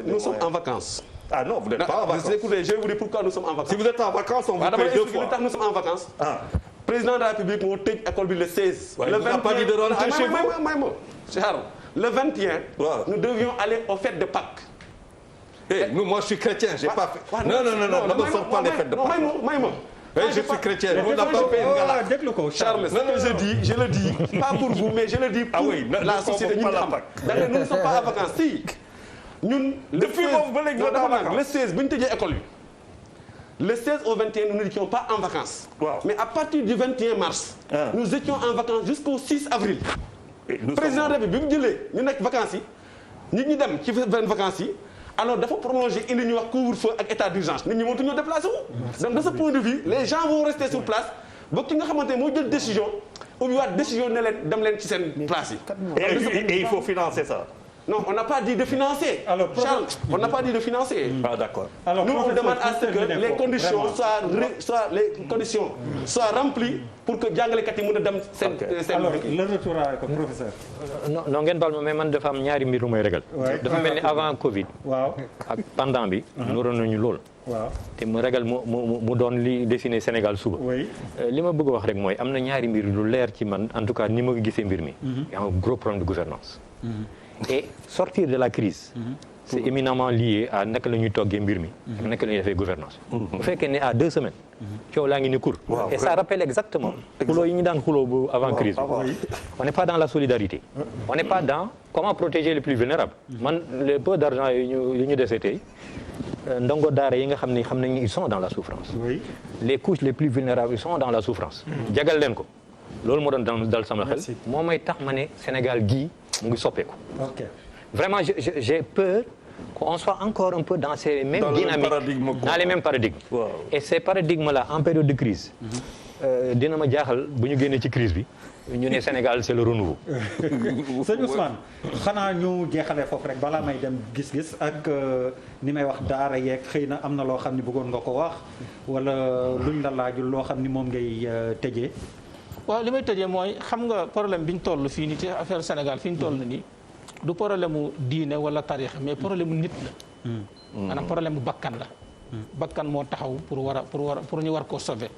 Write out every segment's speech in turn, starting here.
Nous sommes en vacances. Ah non, vous n'êtes pas en vacances. Écoutez, je vais vous dire pourquoi nous sommes en vacances. Si vous êtes en vacances, on vous paye 2 fois. Nous sommes en vacances. Président de la République moo tëj école bi le 16. Le 21 pas dit de rentrer chez vous. Le 21. Nous devions aller aux fêtes de Pâques. Moi je suis chrétien, j'ai pas fait. Non, ne me sors pas les fêtes de Pâques. Je suis chrétien. On n'a pas fait un Charles, ce que je dis, je le dis, pas pour vous, mais je le dis pour la société. Nous ne sommes pas en vacances. Si. Ñun depuis boobu ba léegi le 16 bu ñu tëjee école bi le 16 au 21 nous n'étions pas en vacances. Mais à partir du 21 mars. Nous étions en vacances jusqu'au 6 avril. Président de la République bi mu jëlee ñu nekk vacances yi nit ñi dem ci vacances yi alors dafa prolonger indi ñuy wax couvre-feu ak état d'urgence nit ñi mënatu ñoo déplacé wu. Donc de ce point de vue les gens vont rester sur place ba ki nga xamante ne moo jël décision ubbiwaat décision ne leen dem leen ci seen place yi. Et il faut financer ça. Non, on n'a pas dit de financer. Alors, Charles, on n'a pas dit de financer. Ah d'accord. Alors, nous on demande à ce que les conditions soient remplies pour que jàngalekat yi mën a dem seen. Alors le retour à professeur. non ngeen baal ma mais man dafa am ñaari mbir lu may ragal. dafa mel ni avant Covid. waaw ak pendant bi. noroon nañu lool. waaw te mu ragal mu doon li dessiné Sénégal suba. li ma bëgg a wax rek mooy am na ñaari mbir lu leer ci man en tout cas ni ma gisee mbir mi. y a un gros problème de gouvernance et sortir de la crise c'est éminemment lié à naka la ñuy toggee mbir mi ak naka la ñuy defee gouvernance bu fekkee ne à 2 semaines coow laa ngi ni cour et ça rappelle exactement xuloo yi ñu daan xuloo bu avant crise on n'est pas dans la solidarité on n'est pas dans comment protéger les plus vulnérables man le peu d'argent yu ñu dese tey ndongo daara yi nga xam ne ils sont dans la souffrance les couches les plus vulnérables ils sont dans la souffrance jagal leen ko loolu moo doon dal sama xel moo may tax ma ne Sénégal gii mu ngi soppeeku. Vraiment j'ai peur qu'on soit encore un peu dans ces mêmes dynamiques dans les mêmes paradigmes. Et ces paradigmes-là en période de crise dina ma jaaxal bu ñu génnee ci crise bi ñu ne Sénégal c'est le renouveau. Sëñ Ousmane xanaa ñu jeexalee foofu rek balaa may dem gis-gis ak ni may wax daara yeeg xëy na am na loo xam ni bëggoon nga ko wax wala luñ la laajul loo xam ni moom ngay tëjee. waaw li may tëjee mooy xam nga problème bi ñu toll fii nii ci affaire Sénégal fi ñu toll nii du problème mu diine wala tarixa mais problème mu nit la. maanaam problème bu bakkan la. bakkan moo taxaw pour ñu war koo sauver.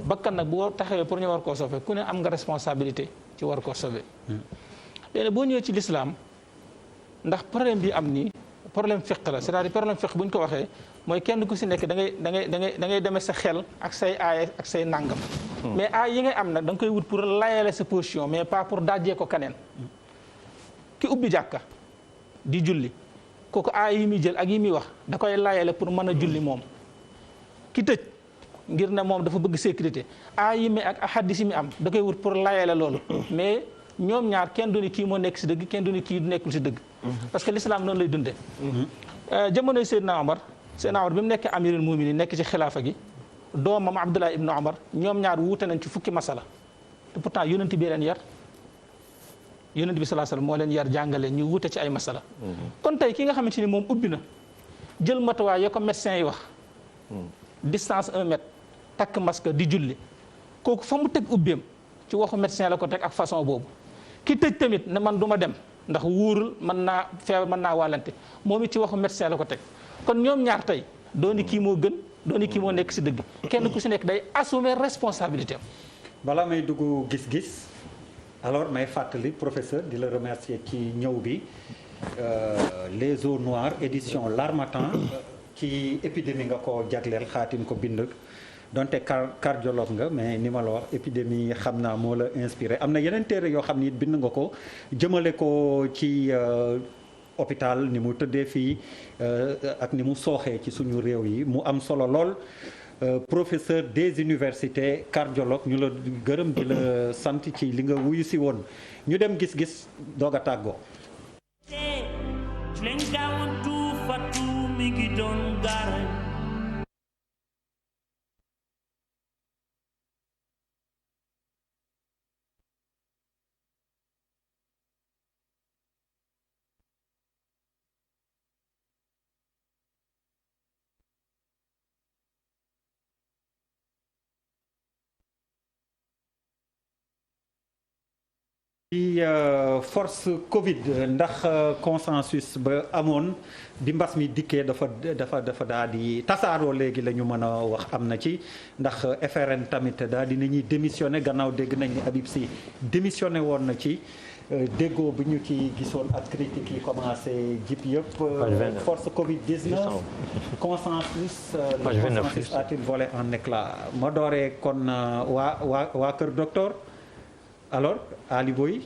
bakkan nag bu taxawee pour ñu war koo sauver ku ne am nga responsabilité ci war koo sauver. léegi boo ñëwee ci l'islam ndax problème bi am nii problème fiqh la c'est-à-dire problème fiqh bu ñu ko waxee mooy kenn ku si nekk da ngay demee sa xel ak say aaya ak say nangam. mais aay yi ngay am nag da nga koy wut pour layale sa position mais pas pour dajjee ko keneen. ki ubbi jàkka di julli kooku aay yi muy jël ak yi muy wax da koy layale pour mën a julli moom. ki tëj ngir ne moom dafa bëgg sécurité aay yi mi ak hadis yi mi am da koy wut pour layale loolu mais ñoom ñaar kenn du ni kii moo nekk si dëgg kenn du ni kii nekkul si dëgg. parce que l'islam noonu lay dundee. jamonoy Seydina Omar bi mu nekk amirul muminin nekk ci xilaafa gi doomam Abdullah ibn Omar ñoom ñaar wuute nañ ci fukki masala te pourtant yonent bi leen yar yonent bi sallallahu alayhi wasallam moo leen yar jàngale ñu wuute ci ay masala. kon tey ki nga xamante ni moom ubbi na jël matuwaay ya ko médecin yi wax. distance 1 mètre takk masque di julli kooku fa mu teg ubbeem ci waxu médecin la ko teg ak façon boobu ki tëj tamit ne man du ma dem ndax wóorul mën naa feebar mën naa wàllante moom it ci waxu médecin la ko teg kon ñoom ñaar tey dooni kii moo gën dooni kii moo nekk si dëgg kenn ku si nekk day assumer responsabilité am. balaa may dugg gis-gis alors may fàttali professeur di la remercier ci ñëw bi les eaux noires édition l'Harmattan ci épidémie nga ko jagleel xaatim ko bind donte cardiologue nga mais ni ma la wax épidémie xam naa moo la inspiré am na yeneen téere yoo xam ni bind nga ko jëmale ko ci hôpital ni mu tëddee fii ak ni mu sooxee ci suñu réew yi mu am solo lool professeur des universités cardiologue ñu la gërëm di la sant ci li nga wuyu si woon ñu dem gis-gis doog a tàggoo. ci force Covid ndax consensus ba amoon bi mbas mi dikkee dafa daal di tasaaroo léegi la ñu mën a wax am na ci ndax FRN tamit daal di nañuy démissionné gannaaw dégg nañ ni Habib Sy démissionné woon na ci déggoo bi ñu ci gisoon ak critiques yi commencé jip yëpp. force Covid 19 consensus. le consensus a-t-il volé en éclat ma dooree kon waa Kër Docteur. alors Ali Boy.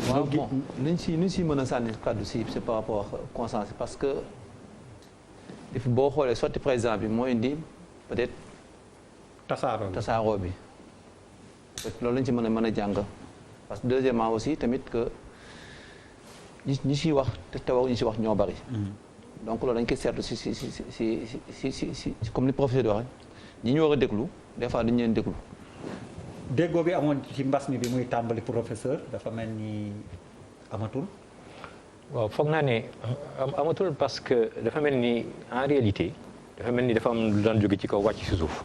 waaw bon ni ñu si mën a sànni kàddu si c'est par rapport ak consensus parce que boo xoolee sorti président bi moo indi peut-être. tasaaroo bi. loolu lañ ci mën a jàng parce que deuxièmement aussi tamit que ñi siy wax te waruñu si wax ñoo bari. donc loolu dañ koy seetlu si comme ni professeur di waxee ñi ñu war a déglu des fois dañu leen déglu. déggoo bi amoon ci mbas mi bi muy tàmbali professeur dafa mel ni amatul. waaw foog naa ne amatul parce que dafa mel ni en réalité dafa mel ni dafa am lu daan jóge ci kaw wàcc ci suuf.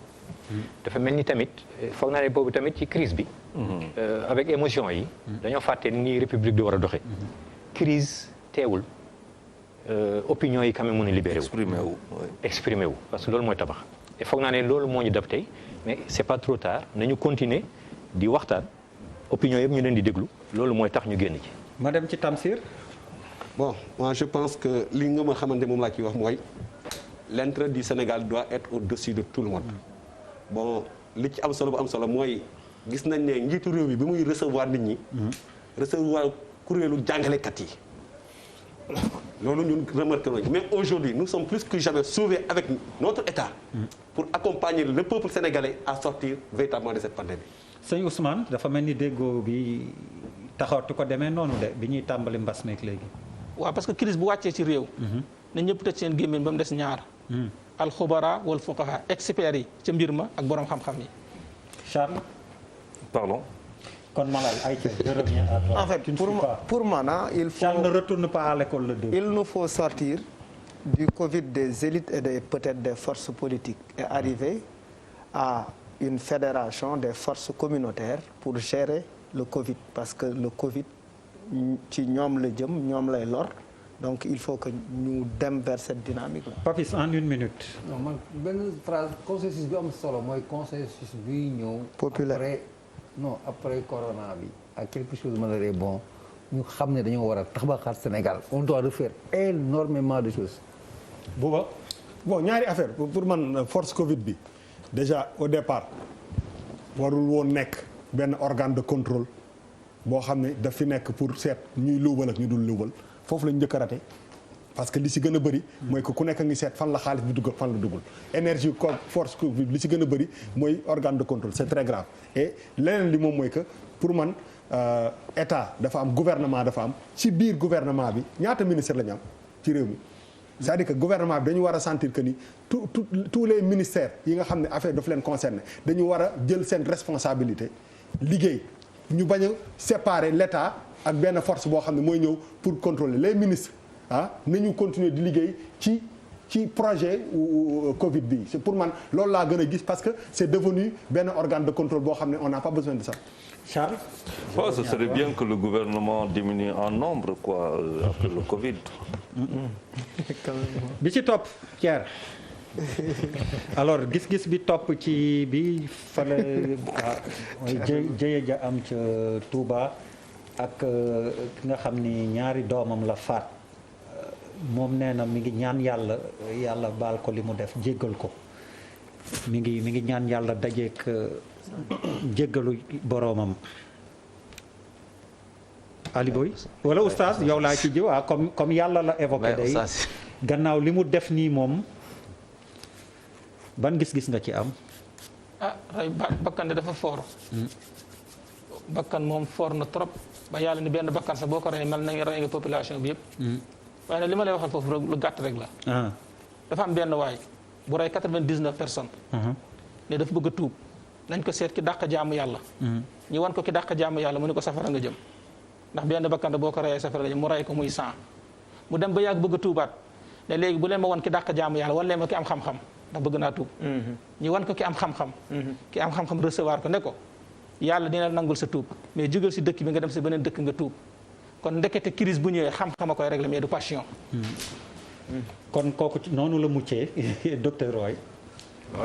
dafa mel ni tamit foog naa ne boobu tamit ci crise bi. avec émotion yi. dañoo fàtte ni république di war a doxee. crise teewul opinion yi quand même mën a libéré wu. exprimer wu parce que loolu mooy tabax. et foog naa ne loolu moo ñu dab tey mais c'est pas trop tard nañu continuer di waxtaan opinion yëpp ñu leen di déglu loolu mooy tax ñu génn ci. ma dem ci Tamsir. bon moi je pense que li nga ma xamante moom laa ciy wax mooy l'intérêt du Sénégal doit être au-dessus de tout le monde. bon li ci am solo bu am solo mooy gis nañ ne njiitu réew mi bi muy recevoir nit ñi. recevoir kuréelu jàngalekat yi. loolu ñun remarqué nañu mais aujourd'hui nous sommes plus que jamais sauvés avec notre État. pour accompagner le peuple sénégalais à sortir véritablement de cette pandémie. sëñ Ousmane dafa mel ni déggoo bi taxawtu ko demee noonu de bi ñuy tàmbali mbas meek léegi. waaw parce que crise bu wàccee ci réew. na ñëpp tëj seen gémmiñ ba mu des ñaar. alxubara wal fuqaha experts yi ca mbir ma ak borom xam-xam yi. Charles. pardon. kon Malal ayca je reviens à toi. En fait pour moi il faut. Charles ne retourne pas à l'école le 2. Il nous faut sortir du Covid des élites et peut-être des forces politiques et arriver à une fédération des forces communautaires pour gérer le Covid parce que le Covid ci ñoom la jëm ñoom lay lor donc il faut que ñu dem vers cette dynamique là. Papis en une minute. non man benn phrase consensus bi am solo mooy consensus bi ñëw. populaire après corona bi ak quelque chose malgré bon ñu xam ne dañoo war a tabaxaat Sénégal on doit refaire énormément de choses. Bouba. bon ñaari affaire pour man force Covid bi déjà au départ warul woon nekk benn organe de contrôle boo xam ne daf fi nekk pour seet ñuy luubal ak ñu dul luubal foofu lañ njëkk a raté parce que li si gën a bëri mooy que ku nekk ngi seet fan la xaalis bi dugg fan la duggul énergie force Covid li si gën a bëri mooy organe de contrôle c'est très grave et leneen li moom mooy que pour man état dafa am gouvernement dafa am ci biir gouvernement bi ñaata ministère la ñu am ci réew mi c'est-à-dire que gouvernement bi dañu war a sentir que ni tous les ministères yi nga xam ne affaire daf leen concerné dañu war a jël seen responsabilité liggéey ñu bañ a séparer l'État ak benn force boo xam ne mooy ñëw pour contrôler les ministres nañu continuer di liggéey ci projet Covid bi c'est pour man loolu laa gën a gis parce que c'est devenu benn organe de contrôle boo xam ne on n'a pas besoin de ça. Charles. Ouais, ce serait bien que le gouvernement diminue en nombre quoi après le Covid. bi ci topp Pierre. alors gis-gis bi topp ci bi fala mooy jëye ja am ca Touba ak ki nga xam ni ñaari doomam la faat moom nee na mi ngi ñaan yàlla baal ko li mu def jéggal ko mi ngi ñaan yàlla dajeek jéggalu boroomam. Ali Boy wala oustaz yow laa ci jiw comme yàlla la évoqué day gannaaw li mu def nii moom ban gis-gis nga ci am. rey bakkan de dafa foor bakkan moom foor na trop ba yàlla ni benn bakkan sax boo ko rey mel na rey nga population bi yëpp. waaye nag li ma lay waxal foofu lu gàtt rek la. dafa am benn waay bu rey 99 personnes. ne dafa bëgg a tuub nañ ko seet ki dàq jaamu yàlla. ñu wan ko ki dàq jaamu yàlla mu ne ko safara nga jëm ndax benn bakkan boo ko reyee safara nga jëm mu rey ko muy 100 mu dem ba yàgg bëgg a tuubaat ne léegi bu leen ma wan ki dàq jaamu yàlla wan leen ma ki am xam-xam ndax bëgg naa tuub. ñu wan ko ki am xam-xam. ki am xam-xam recevoir ko ne ko yàlla dina nangul sa tuub mais jógal si dëkk bi nga dem si beneen dëkk nga tuub kon ndekete crise bu ñëwee xam-xam a koy régler mais du passion. kon kooku noonu la muccee docteur Roy